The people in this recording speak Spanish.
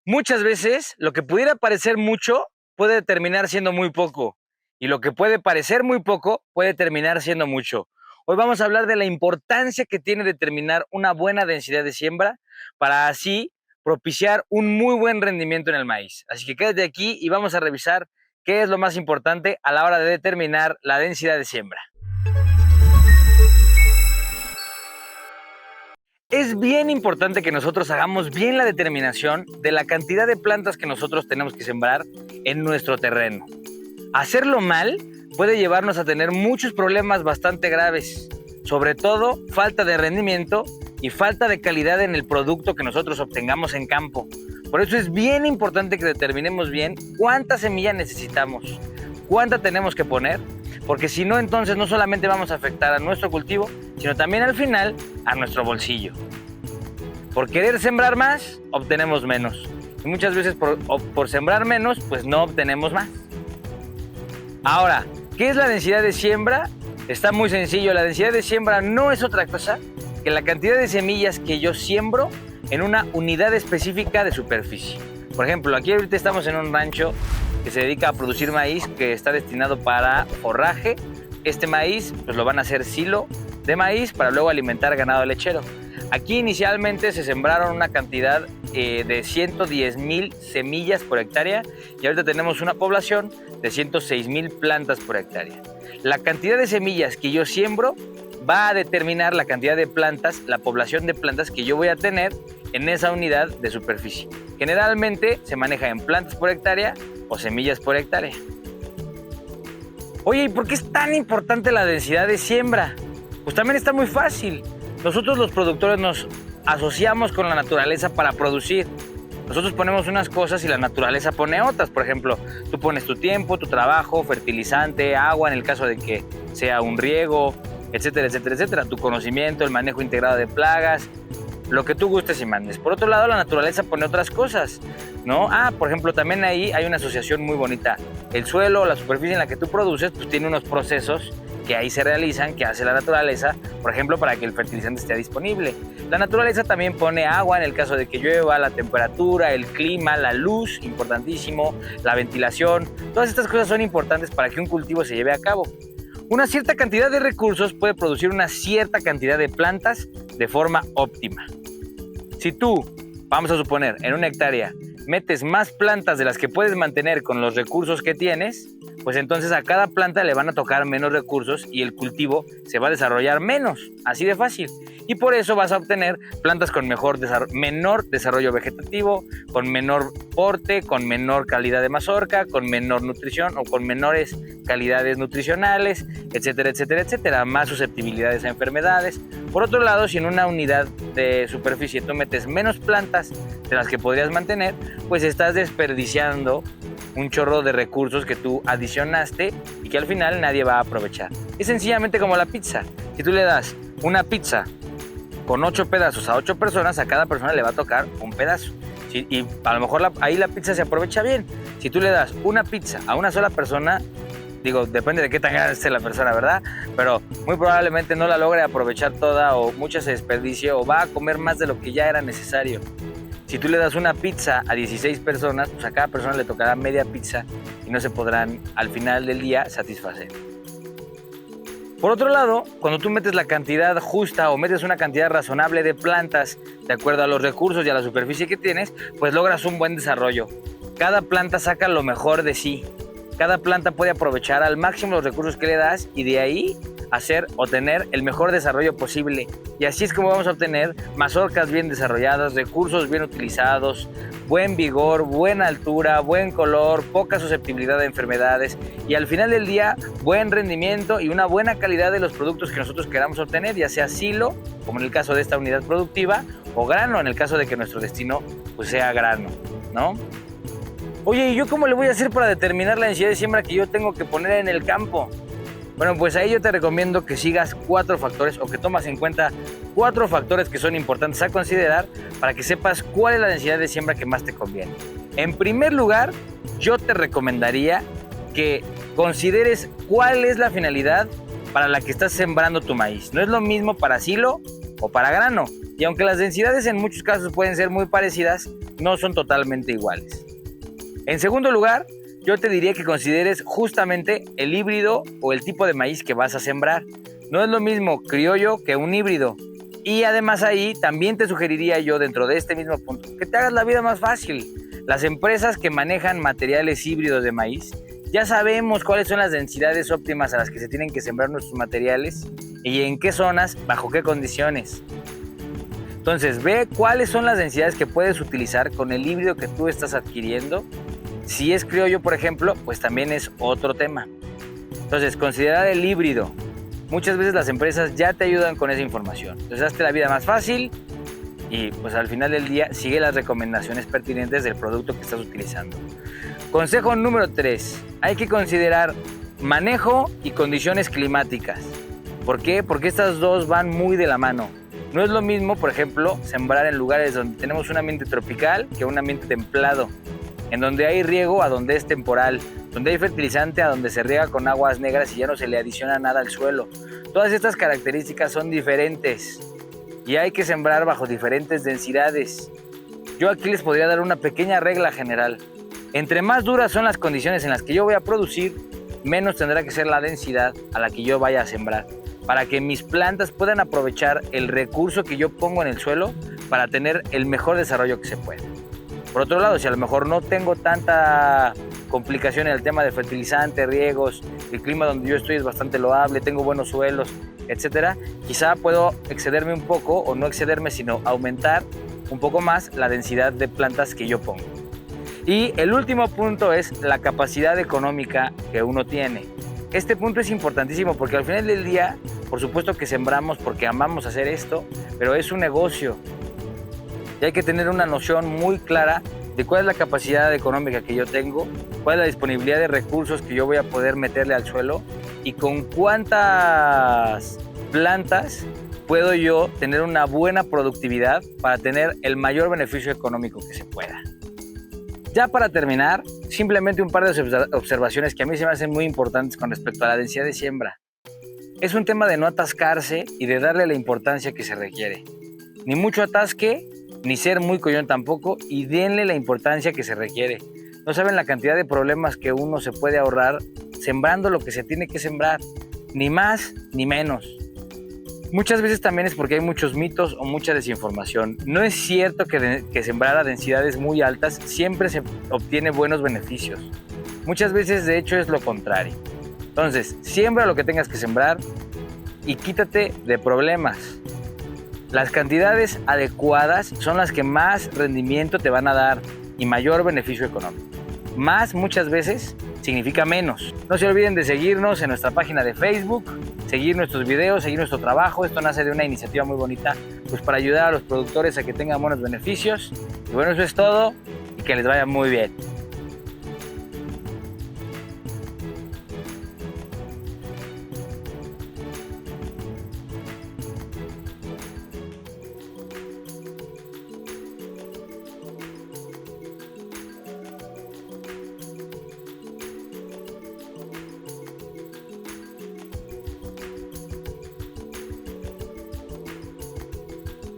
Muchas veces lo que pudiera parecer mucho puede terminar siendo muy poco y lo que puede parecer muy poco puede terminar siendo mucho. Hoy vamos a hablar de la importancia que tiene determinar una buena densidad de siembra para así propiciar un muy buen rendimiento en el maíz. Así que quédate aquí y vamos a revisar qué es lo más importante a la hora de determinar la densidad de siembra. Es bien importante que nosotros hagamos bien la determinación de la cantidad de plantas que nosotros tenemos que sembrar en nuestro terreno. Hacerlo mal puede llevarnos a tener muchos problemas bastante graves, sobre todo falta de rendimiento y falta de calidad en el producto que nosotros obtengamos en campo. Por eso es bien importante que determinemos bien cuánta semilla necesitamos, cuánta tenemos que poner, porque si no, entonces no solamente vamos a afectar a nuestro cultivo, sino también al final a nuestro bolsillo. Por querer sembrar más, obtenemos menos. Y muchas veces por sembrar menos, pues no obtenemos más. Ahora, ¿qué es la densidad de siembra? Está muy sencillo. La densidad de siembra no es otra cosa que la cantidad de semillas que yo siembro en una unidad específica de superficie. Por ejemplo, aquí ahorita estamos en un rancho que se dedica a producir maíz que está destinado para forraje. Este maíz pues lo van a hacer silo de maíz para luego alimentar ganado lechero. Aquí inicialmente se sembraron una cantidad de 110,000 semillas por hectárea y ahorita tenemos una población de 106,000 plantas por hectárea. La cantidad de semillas que yo siembro va a determinar la cantidad de plantas, la población de plantas que yo voy a tener en esa unidad de superficie. Generalmente se maneja en plantas por hectárea o semillas por hectárea. Oye, ¿y por qué es tan importante la densidad de siembra? Pues también está muy fácil. Nosotros los productores nos asociamos con la naturaleza para producir. Nosotros ponemos unas cosas y la naturaleza pone otras. Por ejemplo, tú pones tu tiempo, tu trabajo, fertilizante, agua en el caso de que sea un riego, etcétera, etcétera, etcétera. Tu conocimiento, el manejo integrado de plagas, lo que tú gustes y mandes. Por otro lado, la naturaleza pone otras cosas, ¿no? Por ejemplo, también ahí hay una asociación muy bonita. El suelo, la superficie en la que tú produces, pues tiene unos procesos que ahí se realizan, que hace la naturaleza, por ejemplo, para que el fertilizante esté disponible. La naturaleza también pone agua en el caso de que llueva, la temperatura, el clima, la luz, importantísimo, la ventilación. Todas estas cosas son importantes para que un cultivo se lleve a cabo. Una cierta cantidad de recursos puede producir una cierta cantidad de plantas de forma óptima. Si tú, vamos a suponer, en una hectárea metes más plantas de las que puedes mantener con los recursos que tienes, pues entonces a cada planta le van a tocar menos recursos y el cultivo se va a desarrollar menos, así de fácil. Y por eso vas a obtener plantas con menor desarrollo vegetativo, con menor porte, con menor calidad de mazorca, con menor nutrición o con menores calidades nutricionales, etcétera, etcétera, etcétera, más susceptibilidades a enfermedades. Por otro lado, si en una unidad de superficie tú metes menos plantas de las que podrías mantener, pues estás desperdiciando un chorro de recursos que tú adicionaste y que al final nadie va a aprovechar. Es sencillamente como la pizza. Si tú le das una pizza con 8 pedazos a 8 personas, a cada persona le va a tocar un pedazo. Y a lo mejor ahí la pizza se aprovecha bien. Si tú le das una pizza a una sola persona, digo, depende de qué tan grande esté la persona, ¿verdad? Pero muy probablemente no la logre aprovechar toda o mucha se desperdicie o va a comer más de lo que ya era necesario. Si tú le das una pizza a 16 personas, pues a cada persona le tocará media pizza y no se podrán al final del día satisfacer. Por otro lado, cuando tú metes la cantidad justa o metes una cantidad razonable de plantas de acuerdo a los recursos y a la superficie que tienes, pues logras un buen desarrollo. Cada planta saca lo mejor de sí. Cada planta puede aprovechar al máximo los recursos que le das y de ahí hacer o tener el mejor desarrollo posible. Y así es como vamos a obtener mazorcas bien desarrolladas, recursos bien utilizados, buen vigor, buena altura, buen color, poca susceptibilidad a enfermedades y al final del día buen rendimiento y una buena calidad de los productos que nosotros queramos obtener, ya sea silo, como en el caso de esta unidad productiva, o grano, en el caso de que nuestro destino pues, sea grano, ¿no? Oye, ¿y yo cómo le voy a hacer para determinar la densidad de siembra que yo tengo que poner en el campo? Bueno, pues ahí yo te recomiendo que sigas 4 factores o que tomas en cuenta 4 factores que son importantes a considerar para que sepas cuál es la densidad de siembra que más te conviene. En primer lugar, yo te recomendaría que consideres cuál es la finalidad para la que estás sembrando tu maíz. No es lo mismo para silo o para grano. Y aunque las densidades en muchos casos pueden ser muy parecidas, no son totalmente iguales. En segundo lugar, yo te diría que consideres justamente el híbrido o el tipo de maíz que vas a sembrar. No es lo mismo criollo que un híbrido. Y además ahí también te sugeriría yo, dentro de este mismo punto, que te hagas la vida más fácil. Las empresas que manejan materiales híbridos de maíz, ya sabemos cuáles son las densidades óptimas a las que se tienen que sembrar nuestros materiales y en qué zonas, bajo qué condiciones. Entonces, ve cuáles son las densidades que puedes utilizar con el híbrido que tú estás adquiriendo. Si es criollo, por ejemplo, pues también es otro tema. Entonces, considerar el híbrido. Muchas veces las empresas ya te ayudan con esa información. Entonces, hazte la vida más fácil y pues al final del día sigue las recomendaciones pertinentes del producto que estás utilizando. Consejo número 3. Hay que considerar manejo y condiciones climáticas. ¿Por qué? Porque estas dos van muy de la mano. No es lo mismo, por ejemplo, sembrar en lugares donde tenemos un ambiente tropical que un ambiente templado, en donde hay riego a donde es temporal, donde hay fertilizante a donde se riega con aguas negras y ya no se le adiciona nada al suelo. Todas estas características son diferentes y hay que sembrar bajo diferentes densidades. Yo aquí les podría dar una pequeña regla general. Entre más duras son las condiciones en las que yo voy a producir, menos tendrá que ser la densidad a la que yo vaya a sembrar, para que mis plantas puedan aprovechar el recurso que yo pongo en el suelo para tener el mejor desarrollo que se pueda. Por otro lado, si a lo mejor no tengo tanta complicación en el tema de fertilizante, riegos, el clima donde yo estoy es bastante loable, tengo buenos suelos, etcétera, quizá puedo excederme un poco, o no excederme, sino aumentar un poco más la densidad de plantas que yo pongo. Y el último punto es la capacidad económica que uno tiene. Este punto es importantísimo porque al final del día, por supuesto que sembramos porque amamos hacer esto, pero es un negocio. Y hay que tener una noción muy clara de cuál es la capacidad económica que yo tengo, cuál es la disponibilidad de recursos que yo voy a poder meterle al suelo y con cuántas plantas puedo yo tener una buena productividad para tener el mayor beneficio económico que se pueda. Ya para terminar, simplemente un par de observaciones que a mí se me hacen muy importantes con respecto a la densidad de siembra. Es un tema de no atascarse y de darle la importancia que se requiere. Ni mucho atasque, ni ser muy collón tampoco, y denle la importancia que se requiere. No saben la cantidad de problemas que uno se puede ahorrar sembrando lo que se tiene que sembrar, ni más ni menos. Muchas veces también es porque hay muchos mitos o mucha desinformación. No es cierto que sembrar a densidades muy altas siempre se obtiene buenos beneficios. Muchas veces, de hecho, es lo contrario. Entonces, siembra lo que tengas que sembrar y quítate de problemas. Las cantidades adecuadas son las que más rendimiento te van a dar y mayor beneficio económico. Más muchas veces significa menos. No se olviden de seguirnos en nuestra página de Facebook, seguir nuestros videos, seguir nuestro trabajo. Esto nace de una iniciativa muy bonita, pues para ayudar a los productores a que tengan buenos beneficios. Y bueno, eso es todo y que les vaya muy bien.